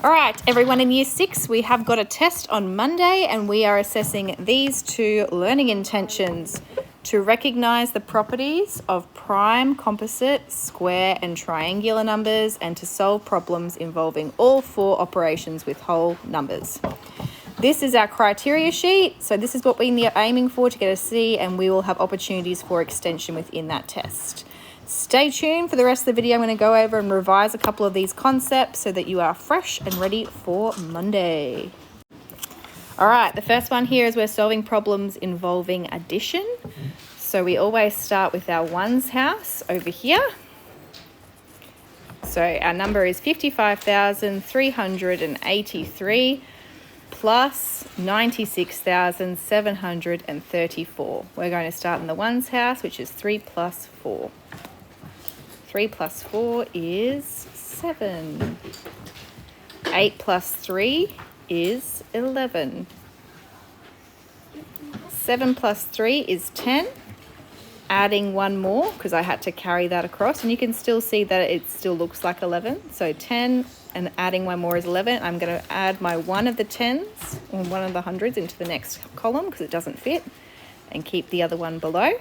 All right, everyone in Year 6, we have got a test on Monday and we are assessing these two learning intentions to recognise the properties of prime, composite, square and triangular numbers and to solve problems involving all four operations with whole numbers. This is our criteria sheet, so this is what we are aiming for to get a C, and we will have opportunities for extension within that test. Stay tuned for the rest of the video. I'm going to go over and revise a couple of these concepts so that you are fresh and ready for Monday. All right, the first one here is we're solving problems involving addition. So we always start with our ones house over here. So our number is 55,383 plus 96,734. We're going to start in the ones house, which is 3 plus 4. 3 plus 4 is 7. 8 plus 3 is 11. 7 plus 3 is 10. Adding one more, because I had to carry that across, and you can still see that it still looks like 11. So 10 and adding one more is 11. I'm going to add my one of the tens, or one of the hundreds, into the next column because it doesn't fit, and keep the other one below.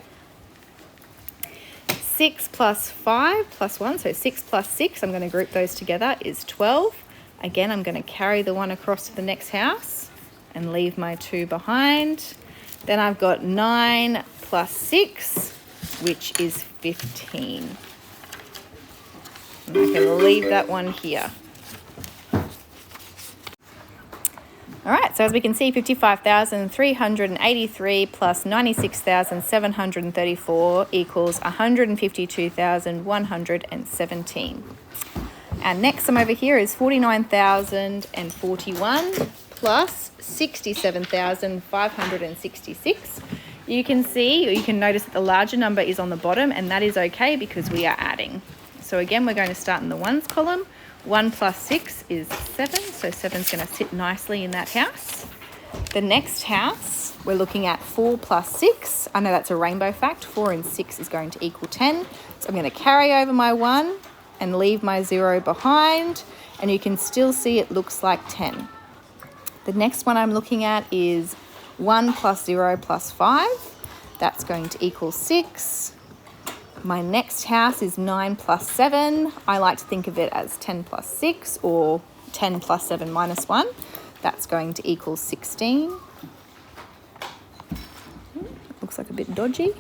6 plus 5 plus 1, so 6 plus 6, I'm going to group those together, is 12. Again, I'm going to carry the one across to the next house and leave my 2 behind. Then I've got 9 plus 6, which is 15. And I can leave that one here. All right, so as we can see, 55,383 plus 96,734 equals 152,117. Our next sum over here is 49,041 plus 67,566. You can see, or you can notice that the larger number is on the bottom, and that is okay because we are adding. So again, we're going to start in the ones column. 1 plus 6 is 7, so 7 is going to sit nicely in that house. The next house, we're looking at 4 plus 6. I know that's a rainbow fact. 4 and 6 is going to equal 10. So I'm going to carry over my 1 and leave my 0 behind, and you can still see it looks like 10. The next one I'm looking at is 1 plus 0 plus 5. That's going to equal 6. My next house is 9 plus 7. I like to think of it as 10 plus 6 or 10 plus 7 minus 1. That's going to equal 16. Looks like a bit dodgy.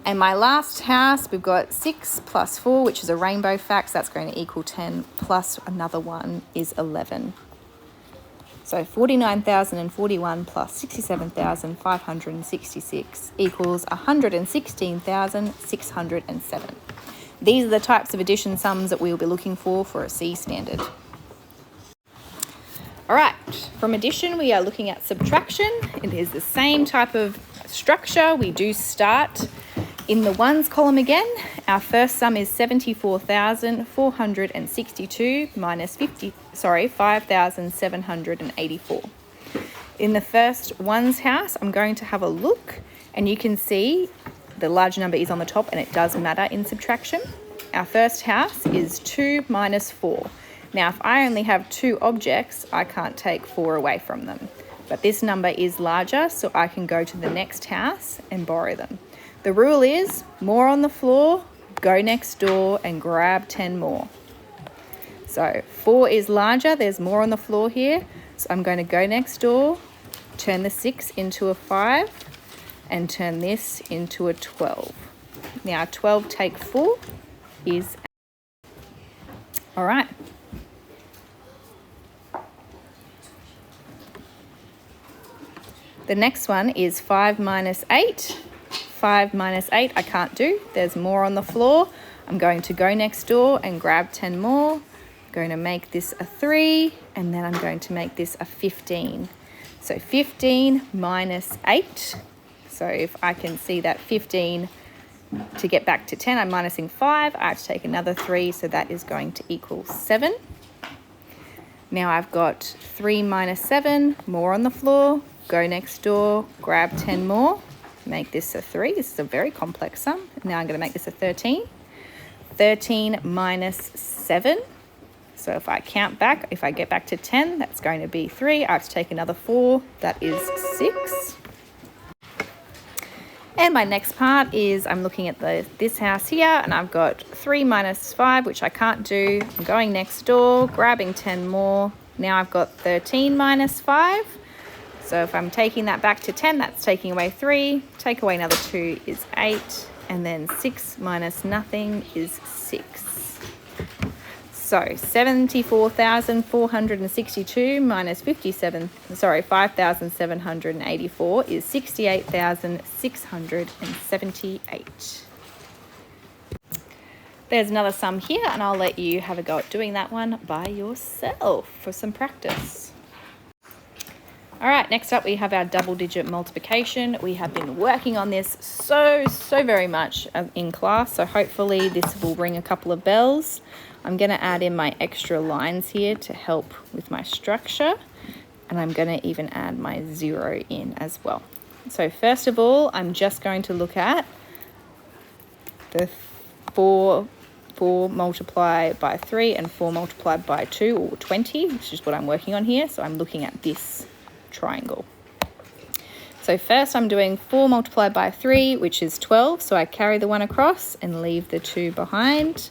And my last house, we've got 6 plus 4, which is a rainbow fact. So that's going to equal 10 plus another one is 11. So 49,041 plus 67,566 equals 116,607. These are the types of addition sums that we will be looking for a C standard. All right, from addition, we are looking at subtraction. It is the same type of structure. We do start in the ones column again. Our first sum is 74,462 minus 5,784. In the first ones house, I'm going to have a look, and you can see the large number is on the top, and it does matter in subtraction. Our first house is 2 minus 4. Now, if I only have 2 objects, I can't take 4 away from them. But this number is larger, so I can go to the next house and borrow them. The rule is more on the floor, go next door and grab 10 more. So 4 is larger, there's more on the floor here. So I'm going to go next door, turn the 6 into a 5 and turn this into a 12. Now 12 take 4 is 8. All right. The next one is 5 minus 8. 5 minus 8 I can't do. There's more on the floor. I'm going to go next door and grab 10 more. I'm going to make this a 3, and then I'm going to make this a 15. So 15 minus 8. So if I can see that 15, to get back to 10, I'm minusing 5. I have to take another 3, so that is going to equal 7. Now I've got 3 minus 7, more on the floor. Go next door, grab 10 more. Make this a 3. This is a very complex sum. Now I'm going to make this a 13. 13 minus 7. So if I count back, if I get back to 10, that's going to be 3. I have to take another 4, that is 6. And my next part is I'm looking at this house here, and I've got 3 minus 5, which I can't do. I'm going next door, grabbing 10 more. Now I've got 13 minus 5. So if I'm taking that back to 10, that's taking away 3. Take away another 2 is 8. And then 6 minus nothing is 6. So 74,462 minus 5,784 is 68,678. There's another sum here, and I'll let you have a go at doing that one by yourself for some practice. All right, next up we have our double-digit multiplication. We have been working on this so very much in class, so hopefully this will ring a couple of bells. I'm going to add in my extra lines here to help with my structure, and I'm going to even add my 0 in as well. So first of all, I'm just going to look at the 4 multiplied by 3 and 4 multiplied by 2, or 20, which is what I'm working on here. So I'm looking at this triangle. So first I'm doing 4 multiplied by 3, which is 12. So I carry the 1 across and leave the 2 behind.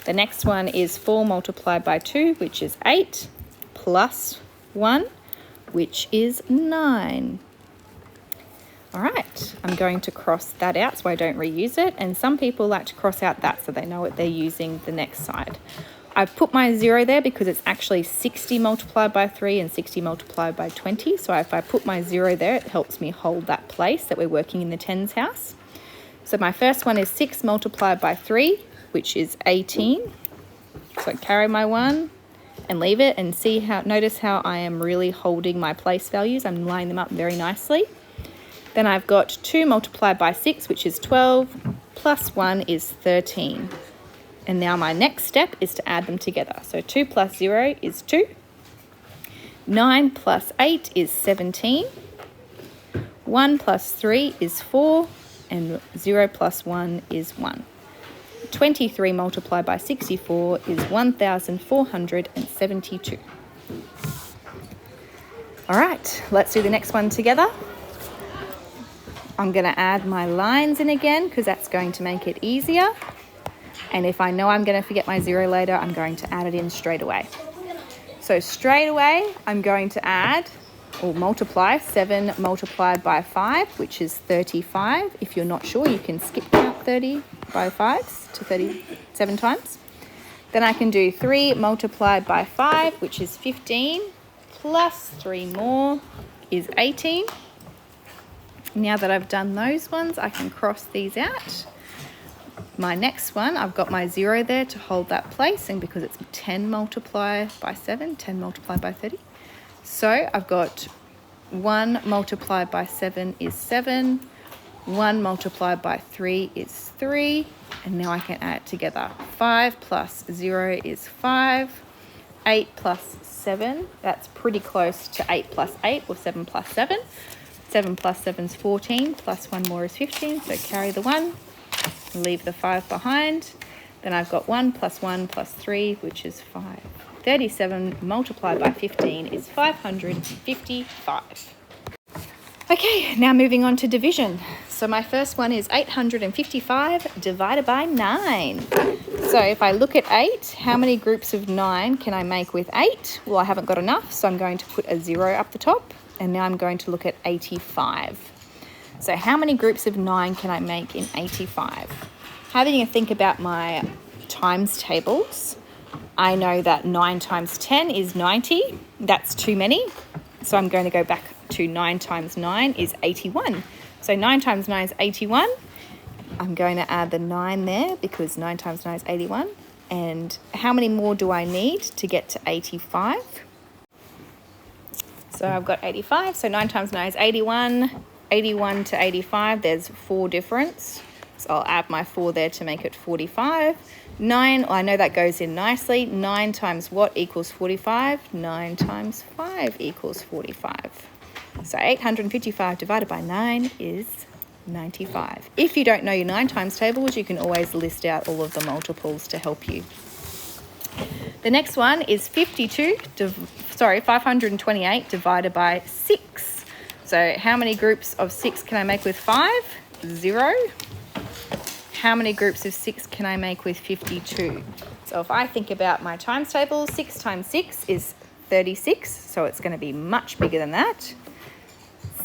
The next one is 4 multiplied by 2, which is 8, plus 1, which is 9. All right, I'm going to cross that out so I don't reuse it. And some people like to cross out that so they know what they're using the next side. I've put my 0 there because it's actually 60 multiplied by 3 and 60 multiplied by 20. So if I put my 0 there, it helps me hold that place that we're working in the tens house. So my first one is 6 multiplied by 3, which is 18. So I carry my 1 and leave it, and notice how I am really holding my place values. I'm lining them up very nicely. Then I've got 2 multiplied by 6, which is 12, plus 1 is 13. And now my next step is to add them together. So 2 plus 0 is 2. 9 plus 8 is 17. 1 plus 3 is 4. And 0 plus 1 is 1. 23 multiplied by 64 is 1,472. All right, let's do the next one together. I'm going to add my lines in again because that's going to make it easier. And if I know I'm going to forget my 0 later, I'm going to add it in straight away. So straight away, I'm going to add or multiply 7 multiplied by 5, which is 35. If you're not sure, you can skip count 30 by 5s to 37 times. Then I can do 3 multiplied by 5, which is 15, plus 3 more is 18. Now that I've done those ones, I can cross these out. My next one, I've got my 0 there to hold that place, and because it's 10 multiplied by 7, 10 multiplied by 30. So I've got 1 multiplied by 7 is 7, 1 multiplied by 3 is 3, and now I can add it together. 5 plus 0 is 5, 8 plus 7, that's pretty close to 8 plus 8 or 7 plus 7. 7 plus 7 is 14, plus 1 more is 15, so carry the 1, leave the 5 behind. Then I've got 1 plus 1 plus 3, which is 5. 37 multiplied by 15 is 555. Okay, now moving on to division. So my first one is 855 divided by 9. So if I look at 8, how many groups of 9 can I make with 8? Well, I haven't got enough, so I'm going to put a 0 up the top. And now I'm going to look at 85. So how many groups of 9 can I make in 85? Having a think about my times tables, I know that 9 times 10 is 90. That's too many. So I'm going to go back to 9 times 9 is 81. So 9 times 9 is 81. I'm going to add the 9 there because 9 times 9 is 81. And how many more do I need to get to 85? So I've got 85, so 9 times 9 is 81. 81 to 85, there's 4 difference. So I'll add my 4 there to make it 45. 9, well, I know that goes in nicely. 9 times what equals 45? 9 times 5 equals 45. So 855 divided by 9 is 95. If you don't know your 9 times tables, you can always list out all of the multiples to help you. The next one is 528 divided by 6. So how many groups of 6 can I make with 5? 0. How many groups of 6 can I make with 52? So if I think about my times table, 6 times 6 is 36, so it's going to be much bigger than that.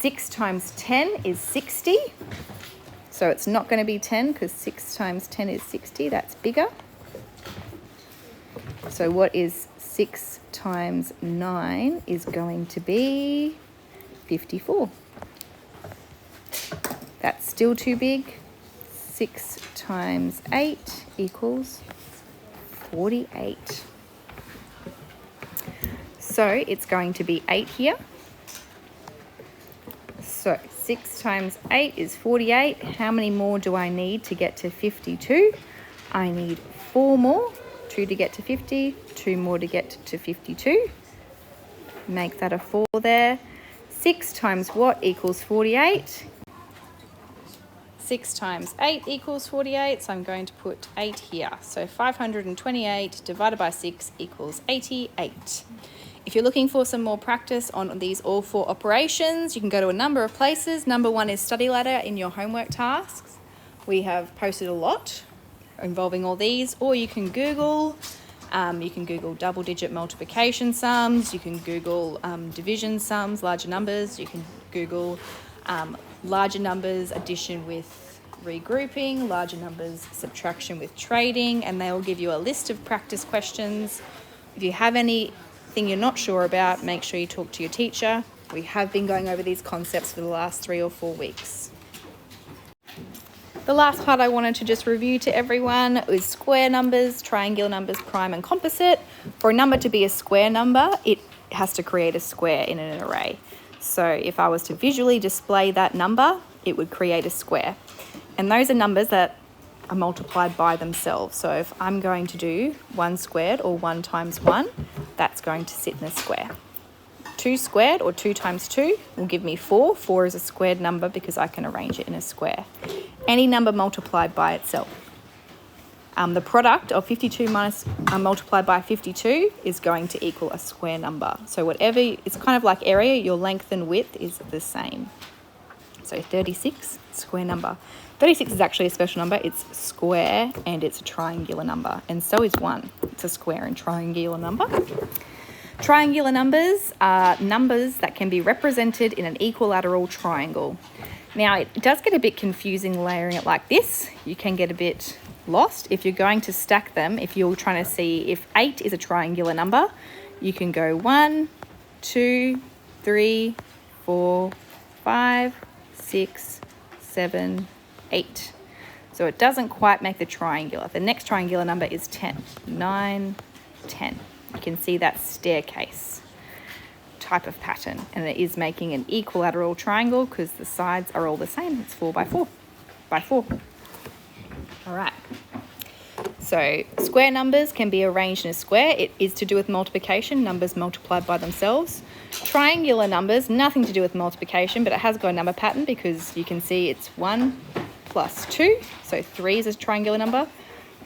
6 times 10 is 60, so it's not going to be 10 because 6 times 10 is 60, that's bigger. So what is 6 times 9 is going to be 54. That's still too big. 6 times 8 equals 48. So it's going to be 8 here. So 6 times 8 is 48. How many more do I need to get to 52? I need 4 more. 2 to get to 50, 2 more to get to 52. Make that a 4 there. 6 times what equals 48? 6 times 8 equals 48, so I'm going to put 8 here. So 528 divided by 6 equals 88. If you're looking for some more practice on these all 4 operations, you can go to a number of places. Number 1 is study ladder in your homework tasks. We have posted a lot involving all these, or you can Google. You can Google double-digit multiplication sums. You can Google division sums, larger numbers. You can Google larger numbers addition with regrouping, larger numbers subtraction with trading, and they will give you a list of practice questions. If you have anything you're not sure about, make sure you talk to your teacher. We have been going over these concepts for the last 3 or 4 weeks. The last part I wanted to just review to everyone is square numbers, triangular numbers, prime and composite. For a number to be a square number, it has to create a square in an array. So if I was to visually display that number, it would create a square. And those are numbers that are multiplied by themselves. So if I'm going to do 1 squared or 1 times 1, that's going to sit in a square. 2 squared or 2 times 2 will give me 4. 4 is a squared number because I can arrange it in a square. Any number multiplied by itself. The product of 52 multiplied by 52 is going to equal a square number. So whatever, it's kind of like area, your length and width is the same. So 36, square number. 36 is actually a special number. It's square and it's a triangular number. And so is 1. It's a square and triangular number. Triangular numbers are numbers that can be represented in an equilateral triangle. Now, it does get a bit confusing layering it like this. You can get a bit lost. If you're going to stack them, if you're trying to see if 8 is a triangular number, you can go 1, 2, 3, 4, 5, 6, 7, 8. So it doesn't quite make the triangular. The next triangular number is 10. 9, 10. You can see that staircase type of pattern, and it is making an equilateral triangle because the sides are all the same. It's 4 by 4 by 4. All right. So square numbers can be arranged in a square. It is to do with multiplication, numbers multiplied by themselves. Triangular numbers, nothing to do with multiplication, but it has got a number pattern because you can see it's 1 plus 2. So 3 is a triangular number.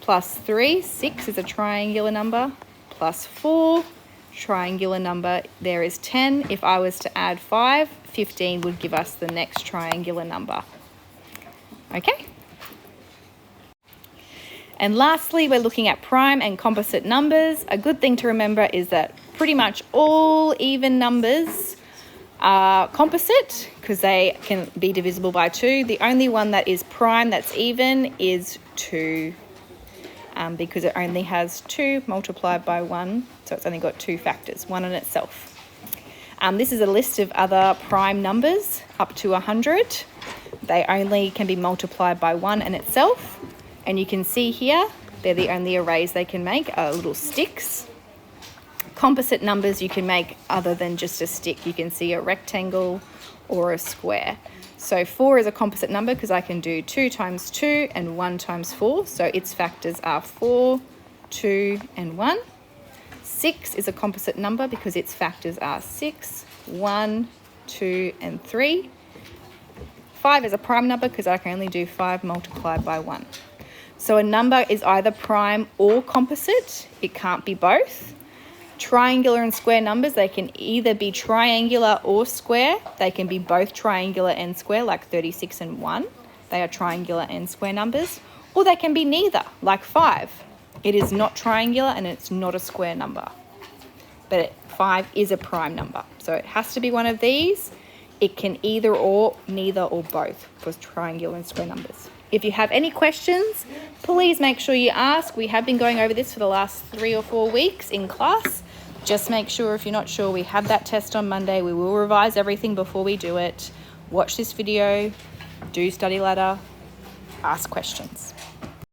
Plus 3, 6 is a triangular number. Plus 4, triangular number, there is 10. If I was to add 5, 15 would give us the next triangular number. Okay? And lastly, we're looking at prime and composite numbers. A good thing to remember is that pretty much all even numbers are composite because they can be divisible by 2. The only one that is prime that's even is 2. Because it only has 2 multiplied by 1, so it's only got 2 factors, 1 in itself. This is a list of other prime numbers up to 100. They only can be multiplied by 1 in itself, and you can see here they're the only arrays they can make are little sticks. Composite numbers you can make other than just a stick. You can see a rectangle or a square. So 4 is a composite number because I can do 2 times 2 and 1 times 4. So its factors are 4, 2, and 1. 6 is a composite number because its factors are 6, 1, 2, and 3. 5 is a prime number because I can only do 5 multiplied by 1. So a number is either prime or composite. It can't be both. Triangular and square numbers, they can either be triangular or square. They can be both triangular and square, like 36 and 1. They are triangular and square numbers. Or they can be neither, like 5. It is not triangular and it's not a square number. But 5 is a prime number. So it has to be one of these. It can either or, neither or both for triangular and square numbers. If you have any questions, please make sure you ask. We have been going over this for the last 3 or 4 weeks in class. Just make sure if you're not sure, we have that test on Monday. We will revise everything before we do it. Watch this video, do study ladder, ask questions.